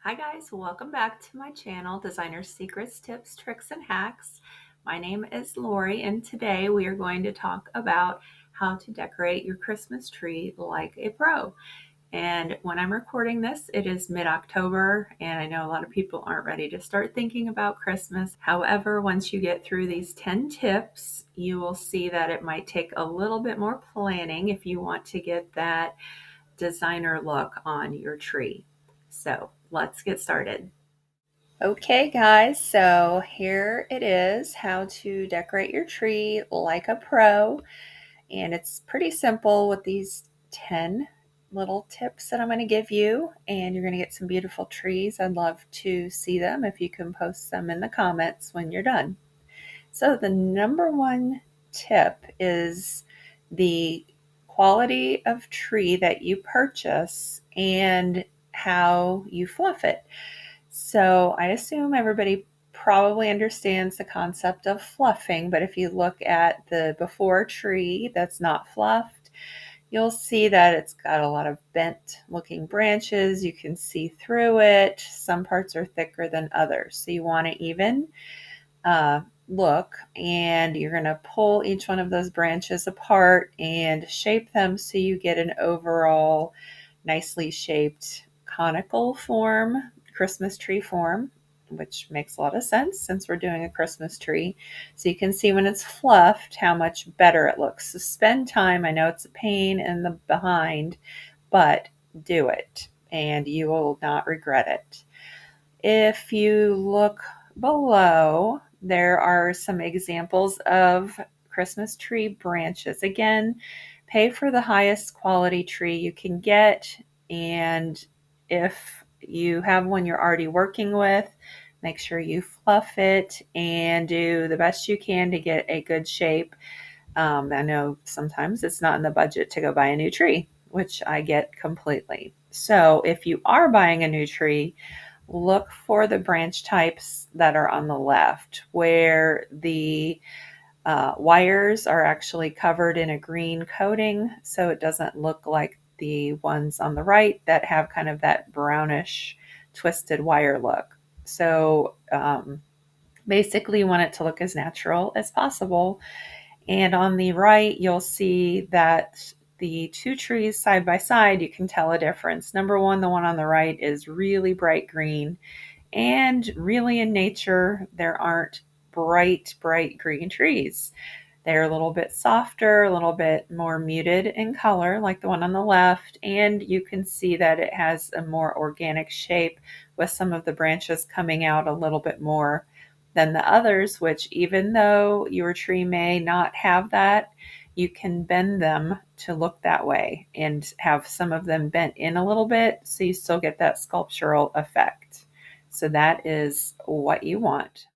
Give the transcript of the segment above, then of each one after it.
Hi guys, welcome back to my channel, Designer Secrets, Tips, Tricks, and Hacks. My name is Lori, and today we are going to talk about how to decorate your Christmas tree like a pro. And when I'm recording this, it is mid-October, and I know a lot of people aren't ready to start thinking about Christmas. However, once you get through these 10 tips, you will see that it might take a little bit more planning if you want to get that designer look on your tree. So let's get started. Okay guys, so here it is, how to decorate your tree like a pro. And it's pretty simple with these 10 little tips that I'm going to give you, and you're going to get some beautiful trees. I'd love to see them if you can post them in the comments when you're done. So the number one tip is the quality of tree that you purchase and how you fluff it. So I assume everybody probably understands the concept of fluffing, but if you look at the before tree that's not fluffed, you'll see that it's got a lot of bent looking branches. You can see through it. Some parts are thicker than others. So you want to even look, and you're going to pull each one of those branches apart and shape them so you get an overall nicely shaped conical form, Christmas tree form, which makes a lot of sense since we're doing a Christmas tree. So you can see when it's fluffed how much better it looks. So spend time. I know it's a pain in the behind, but do it and you will not regret it. If you look below, there are some examples of Christmas tree branches. Again, pay for the highest quality tree you can get, and if you have one you're already working with, make sure you fluff it and do the best you can to get a good shape. I know sometimes it's not in the budget to go buy a new tree, which I get completely. So if you are buying a new tree, look for the branch types that are on the left, where the wires are actually covered in a green coating, so it doesn't look like the ones on the right that have kind of that brownish twisted wire look. So basically you want it to look as natural as possible. And on the right, you'll see that the two trees side by side, you can tell a difference. Number one, the one on the right is really bright green, and really in nature, there aren't bright green trees. They're a little bit softer, a little bit more muted in color, like the one on the left, and you can see that it has a more organic shape with some of the branches coming out a little bit more than the others, which even though your tree may not have that, you can bend them to look that way and have some of them bent in a little bit so you still get that sculptural effect. So that is what you want.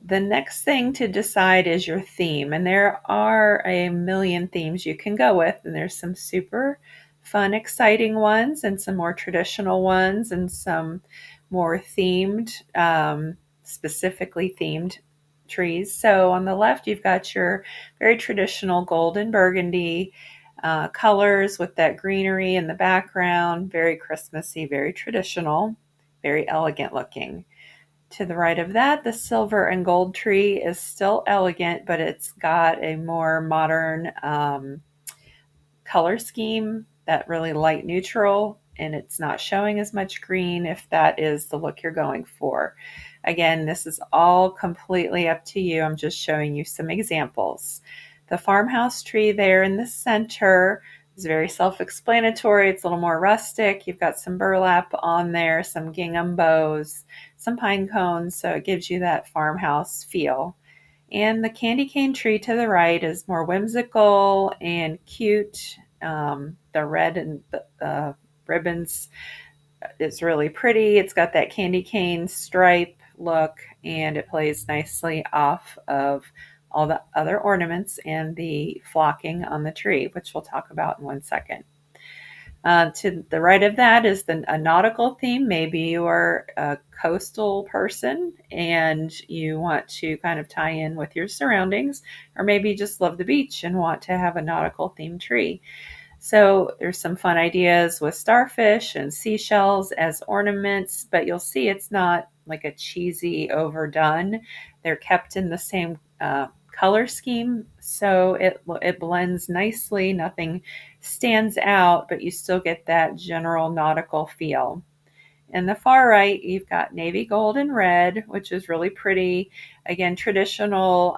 The next thing to decide is your theme, and there are a million themes you can go with, and there's some super fun, exciting ones and some more traditional ones and some more themed, specifically themed trees. So on the left, you've got your very traditional gold and burgundy colors with that greenery in the background, very Christmassy, very traditional, very elegant looking. To the right of that, the silver and gold tree is still elegant, but it's got a more modern color scheme, that really light neutral, and it's not showing as much green if that is the look you're going for. Again, this is all completely up to you. I'm just showing you some examples. The farmhouse tree there in the center is very self-explanatory. It's a little more rustic. You've got some burlap on there, some gingham bows, some pine cones, so it gives you that farmhouse feel. And the candy cane tree to the right is more whimsical and cute. The red and the ribbons is really pretty. It's got that candy cane stripe look, and it plays nicely off of all the other ornaments and the flocking on the tree, which we'll talk about in 1 second. To the right of that is a nautical theme. Maybe you are a coastal person and you want to kind of tie in with your surroundings, or maybe you just love the beach and want to have a nautical themed tree. So there's some fun ideas with starfish and seashells as ornaments, but you'll see it's not like a cheesy overdone. They're kept in the same color scheme, so it blends nicely. Nothing stands out, but you still get that general nautical feel. In the far right, you've got navy gold and red, which is really pretty. Again, traditional.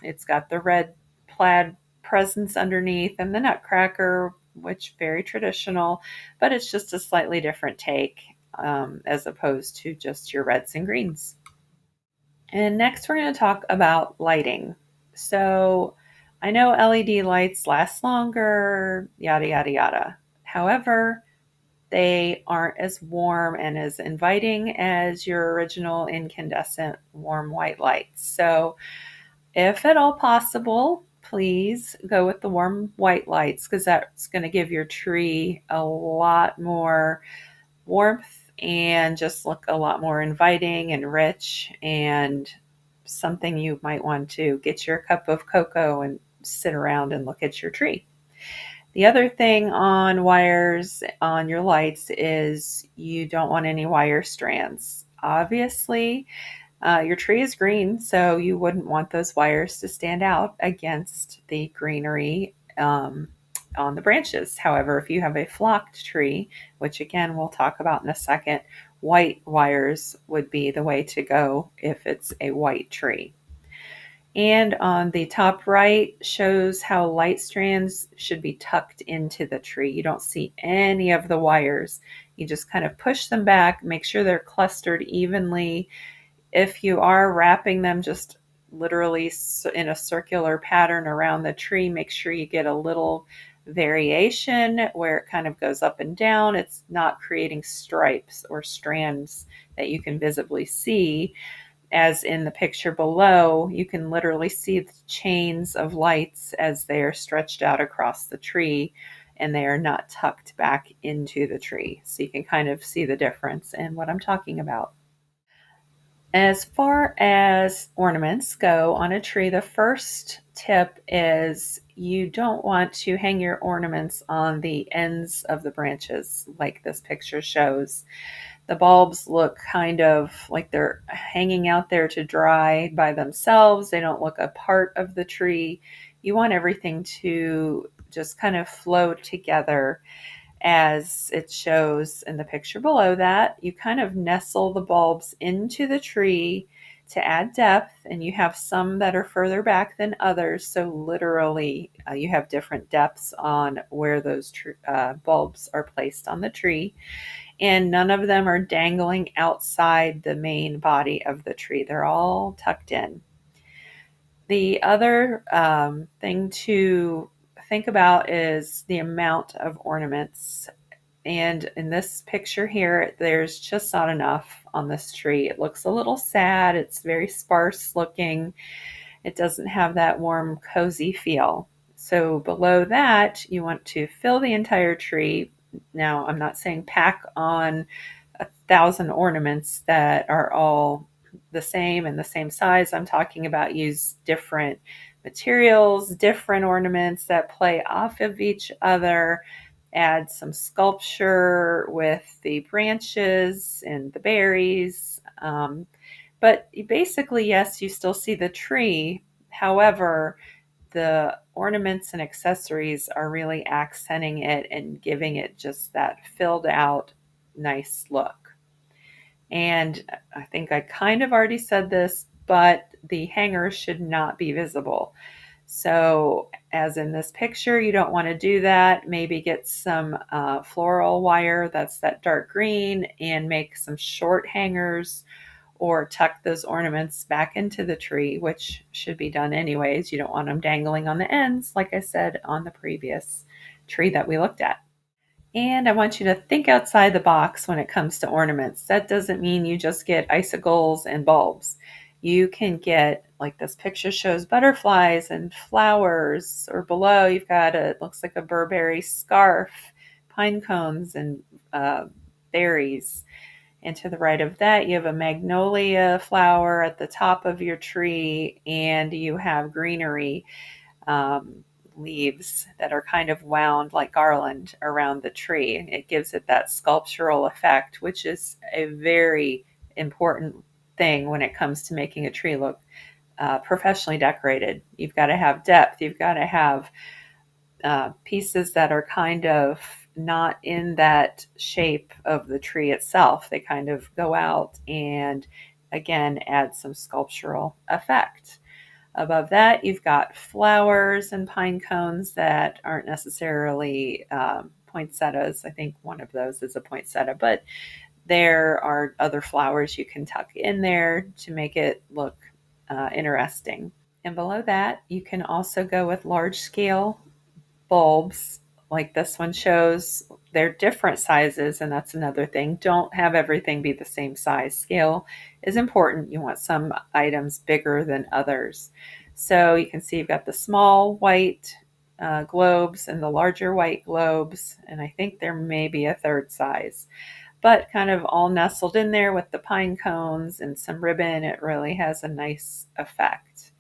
It's got the red plaid presents underneath and the nutcracker, which very traditional, but it's just a slightly different take as opposed to just your reds and greens. And next, we're going to talk about lighting. So I know LED lights last longer, yada, yada, yada. However, they aren't as warm and as inviting as your original incandescent warm white lights. So, if at all possible, please go with the warm white lights because that's going to give your tree a lot more warmth and just look a lot more inviting and rich, and something you might want to get your cup of cocoa and sit around and look at your tree. The other thing on wires on your lights is you don't want any wire strands. Obviously, your tree is green, so you wouldn't want those wires to stand out against the greenery on the branches. However, if you have a flocked tree, which again we'll talk about in a second, white wires would be the way to go if it's a white tree. And on the top right shows how light strands should be tucked into the tree. You don't see any of the wires. You just kind of push them back, make sure they're clustered evenly. If you are wrapping them just literally in a circular pattern around the tree, make sure you get a little variation where it kind of goes up and down. It's not creating stripes or strands that you can visibly see. As in the picture below, you can literally see the chains of lights as they are stretched out across the tree, and they are not tucked back into the tree. So you can kind of see the difference in what I'm talking about. As far as ornaments go on a tree, the first tip is you don't want to hang your ornaments on the ends of the branches like this picture shows. The bulbs look kind of like they're hanging out there to dry by themselves. They don't look a part of the tree. You want everything to just kind of flow together as it shows in the picture below that. You kind of nestle the bulbs into the tree to add depth, and you have some that are further back than others. So literally you have different depths on where those bulbs are placed on the tree. And none of them are dangling outside the main body of the tree. They're all tucked in. The other thing to think about is the amount of ornaments. And in this picture here, there's just not enough on this tree. It looks a little sad. It's very sparse looking. It doesn't have that warm, cozy feel. So below that, you want to fill the entire tree. Now, I'm not saying pack on 1,000 ornaments that are all the same and the same size. I'm talking about use different materials, different ornaments that play off of each other. Add some sculpture with the branches and the berries. But basically, yes, you still see the tree. However, the ornaments and accessories are really accenting it and giving it just that filled out, nice look. And I think I kind of already said this, but the hangers should not be visible. So as in this picture, you don't want to do that. Maybe get some floral wire, that's that dark green, and make some short hangers or tuck those ornaments back into the tree, which should be done anyways. You don't want them dangling on the ends, like I said on the previous tree that we looked at. And I want you to think outside the box when it comes to ornaments. That doesn't mean you just get icicles and bulbs. You can get, like this picture shows, butterflies and flowers, or below you've got it looks like a Burberry scarf, pine cones, and berries. And to the right of that, you have a magnolia flower at the top of your tree, and you have greenery leaves that are kind of wound like garland around the tree. It gives it that sculptural effect, which is a very important thing when it comes to making a tree look professionally decorated. You've got to have depth. You've got to have pieces that are kind of not in that shape of the tree itself. They kind of go out and again add some sculptural effect. Above that, you've got flowers and pine cones that aren't necessarily poinsettias. I think one of those is a poinsettia, but there are other flowers you can tuck in there to make it look interesting. And below that, you can also go with large scale bulbs like this one shows. They're different sizes, and that's another thing. Don't have everything be the same size. Scale is important. You want some items bigger than others. So you can see you've got the small white globes and the larger white globes, and I think there may be a third size, but kind of all nestled in there with the pine cones and some ribbon. It really has a nice effect.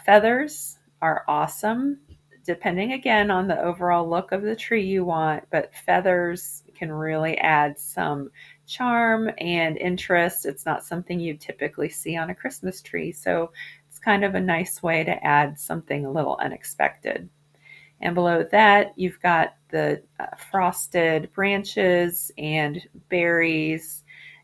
Feathers are awesome, depending again on the overall look of the tree you want, but feathers can really add some charm and interest. It's not something you typically see on a Christmas tree, so it's kind of a nice way to add something a little unexpected. And below that, you've got the frosted branches and berries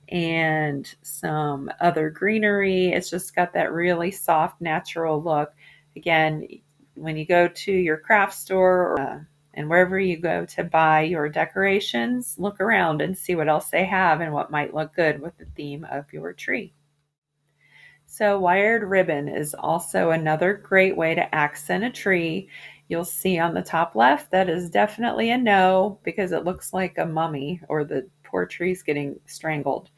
and some other greenery. It's just got that really soft, natural look. Again, when you go to your craft store and wherever you go to buy your decorations, look around and see what else they have and what might look good with the theme of your tree. So wired ribbon is also another great way to accent a tree. You'll see on the top left that is definitely a no because it looks like a mummy or the poor tree's getting strangled.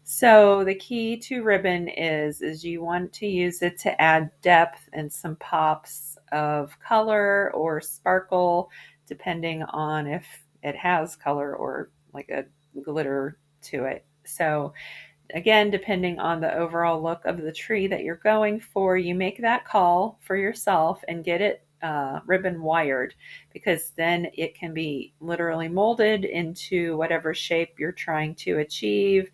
So the key to ribbon is you want to use it to add depth and some pops of color or sparkle, depending on if it has color or like a glitter to it. So again, depending on the overall look of the tree that you're going for, you make that call for yourself and get it ribbon wired, because then it can be literally molded into whatever shape you're trying to achieve.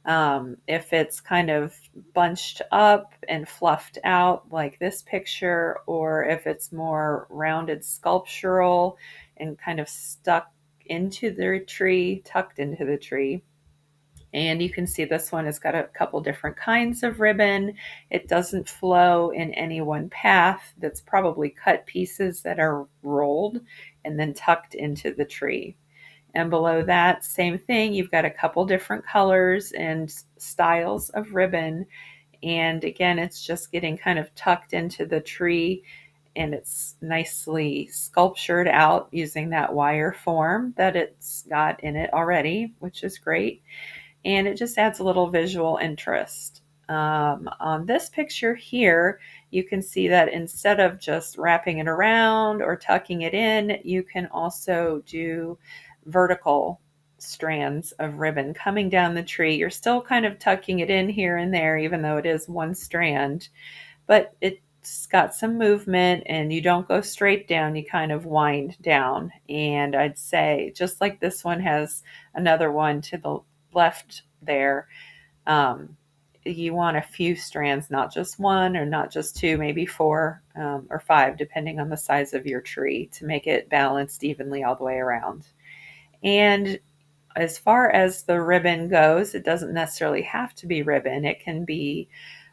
If it's kind of bunched up and fluffed out like this picture, or if it's more rounded sculptural and kind of stuck into the tree, tucked into the tree. And you can see this one has got a couple different kinds of ribbon. It doesn't flow in any one path. That's probably cut pieces that are rolled and then tucked into the tree. And below that, same thing. You've got a couple different colors and styles of ribbon. And again, it's just getting kind of tucked into the tree, and it's nicely sculptured out using that wire form that it's got in it already, which is great. And it just adds a little visual interest. On this picture here, you can see that instead of just wrapping it around or tucking it in, you can also do vertical strands of ribbon coming down the tree. You're still kind of tucking it in here and there, even though it is one strand, but it's got some movement and you don't go straight down, you kind of wind down. And I'd say, just like this one has another one to the left there, you want a few strands, not just one or not just two, maybe four or five, depending on the size of your tree, to make it balanced evenly all the way around. And as far as the ribbon goes, it doesn't necessarily have to be ribbon. It can be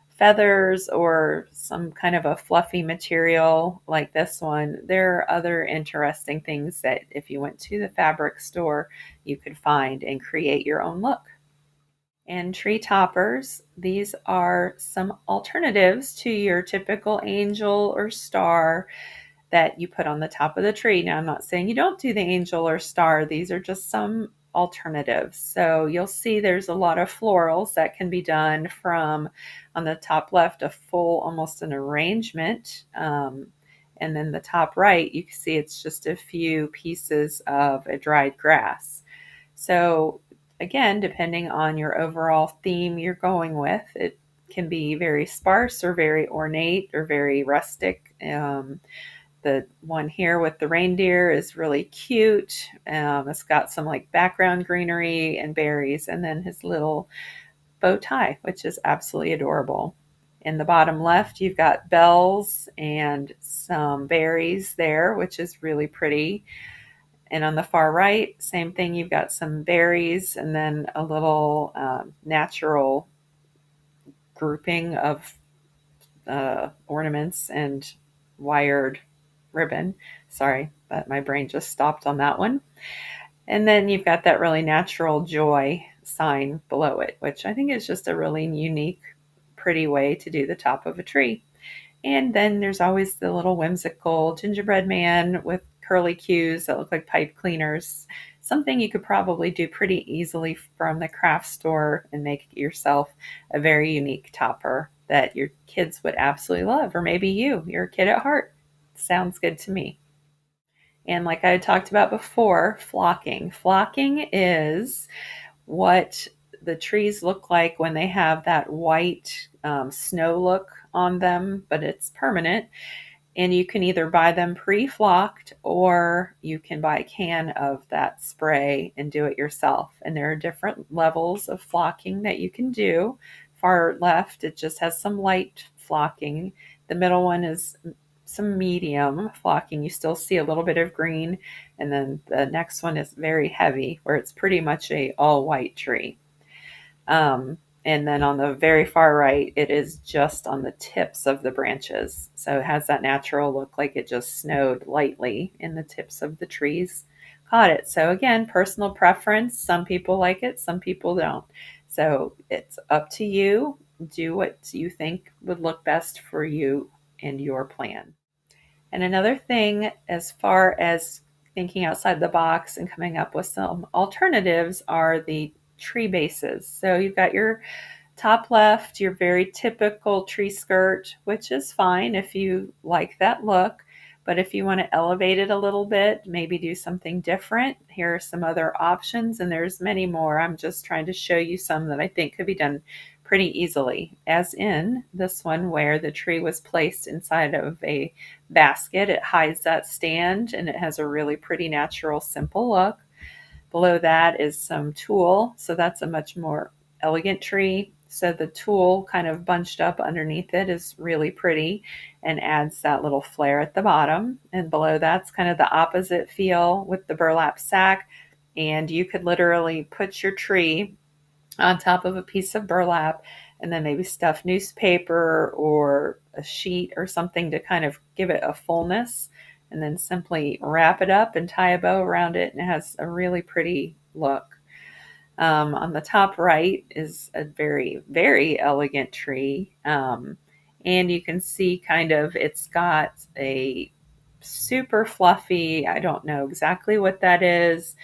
feathers or some kind of a fluffy material like this one. There are other interesting things that if you went to the fabric store, you could find and create your own look. And tree toppers, these are some alternatives to your typical angel or star that you put on the top of the tree. Now, I'm not saying you don't do the angel or star. These are just some alternatives. So you'll see there's a lot of florals that can be done from, on the top left, a full, almost an arrangement. And then the top right, you can see it's just a few pieces of a dried grass. So again, depending on your overall theme you're going with, it can be very sparse or very ornate or very rustic. The one here with the reindeer is really cute. It's got some like background greenery and berries, and then his little bow tie, which is absolutely adorable. In the bottom left, you've got bells and some berries there, which is really pretty. And on the far right, same thing, you've got some berries and then a little natural grouping of ornaments and wired ribbon. Sorry, but my brain just stopped on that one. And then you've got that really natural joy sign below it, which I think is just a really unique, pretty way to do the top of a tree. And then there's always the little whimsical gingerbread man with curly cues that look like pipe cleaners. Something you could probably do pretty easily from the craft store and make yourself a very unique topper that your kids would absolutely love. Or maybe you're a kid at heart. Sounds good to me. And like I had talked about before, flocking. Flocking is what the trees look like when they have that white snow look on them, but it's permanent. And you can either buy them pre-flocked or you can buy a can of that spray and do it yourself. And there are different levels of flocking that you can do. Far left, it just has some light flocking. The middle one is some medium flocking. You still see a little bit of green. And then the next one is very heavy, where it's pretty much a all white tree. And then on the very far right, it is just on the tips of the branches. So it has that natural look like it just snowed lightly in the tips of the trees. Caught it. So again, personal preference. Some people like it, some people don't. So it's up to you. Do what you think would look best for you and your plan. And another thing, as far as thinking outside the box and coming up with some alternatives, are the tree bases. So you've got your top left, your very typical tree skirt, which is fine if you like that look. But if you want to elevate it a little bit, maybe do something different, here are some other options, and there's many more. I'm just trying to show you some that I think could be done pretty easily, as in this one where the tree was placed inside of a basket. It hides that stand and it has a really pretty natural, simple look. Below that is some tulle, so that's a much more elegant tree. So the tulle kind of bunched up underneath it is really pretty and adds that little flare at the bottom. And below that's kind of the opposite feel with the burlap sack. And you could literally put your tree on top of a piece of burlap and then maybe stuff newspaper or a sheet or something to kind of give it a fullness, and then simply wrap it up and tie a bow around it, and it has a really pretty look. On the top right is a very, very elegant tree. And you can see kind of it's got a super fluffy, I don't know exactly what that is.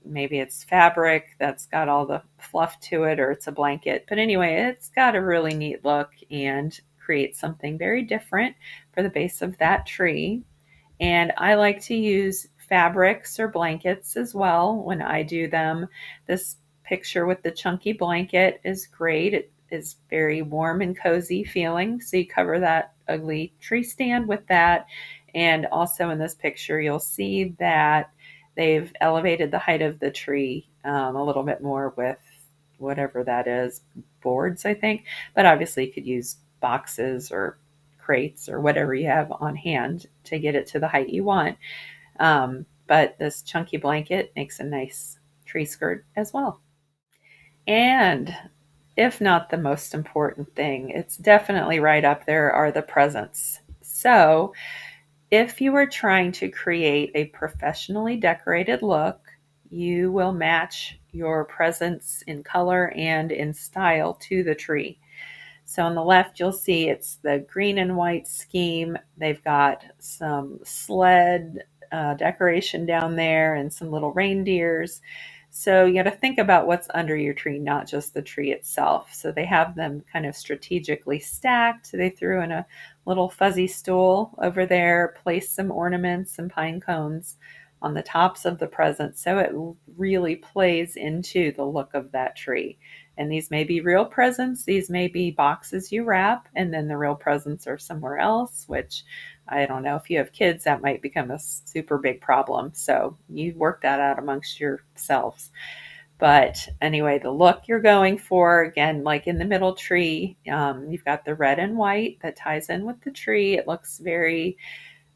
Maybe it's fabric that's got all the fluff to it, or it's a blanket. But anyway, it's got a really neat look and creates something very different for the base of that tree. And I like to use fabrics or blankets as well when I do them. This picture with the chunky blanket is great. It is very warm and cozy feeling. So you cover that ugly tree stand with that. And also in this picture, you'll see that they've elevated the height of the tree a little bit more with whatever that is, boards, I think. But obviously you could use boxes or crates or whatever you have on hand to get it to the height you want. But this chunky blanket makes a nice tree skirt as well. And if not the most important thing, it's definitely right up there, are the presents. So if you are trying to create a professionally decorated look, you will match your presents in color and in style to the tree. So on the left, you'll see it's the green and white scheme. They've got some sled decoration down there and some little reindeers. So you got to think about what's under your tree, not just the tree itself. So they have them kind of strategically stacked. They threw in a little fuzzy stool over there, placed some ornaments and pine cones on the tops of the presents, so it really plays into the look of that tree. And these may be real presents, these may be boxes you wrap, and then the real presents are somewhere else, which I don't know, if you have kids, that might become a super big problem. So you work that out amongst yourselves. But anyway, the look you're going for, again, like in the middle tree, you've got the red and white that ties in with the tree. It looks very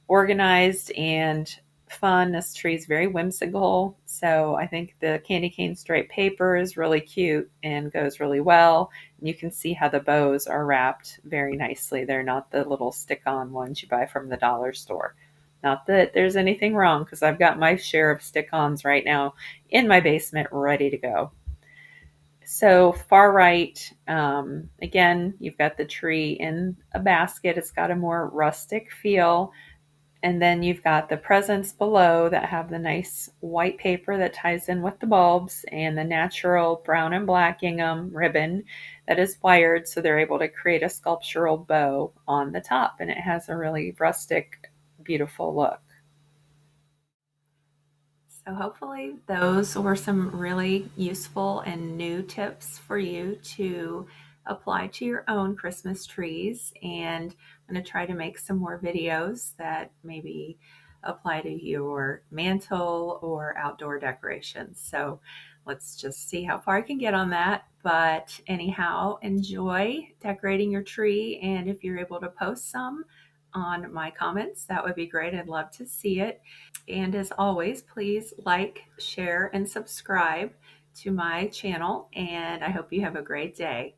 organized and fun. This tree is very whimsical. So I think the candy cane striped paper is really cute and goes really well. And you can see how the bows are wrapped very nicely. They're not the little stick-on ones you buy from the dollar store. Not that there's anything wrong, because I've got my share of stick-ons right now in my basement ready to go. So far right, again, you've got the tree in a basket. It's got a more rustic feel. And then you've got the presents below that have the nice white paper that ties in with the bulbs, and the natural brown and black gingham ribbon that is wired, so they're able to create a sculptural bow on the top, and it has a really rustic, beautiful look. So hopefully those were some really useful and new tips for you to apply to your own Christmas trees. And I'm going to try to make some more videos that maybe apply to your mantle or outdoor decorations. So let's just see how far I can get on that. But anyhow, enjoy decorating your tree. And if you're able to post some on my comments, that would be great. I'd love to see it. And as always, please like, share, and subscribe to my channel. And I hope you have a great day.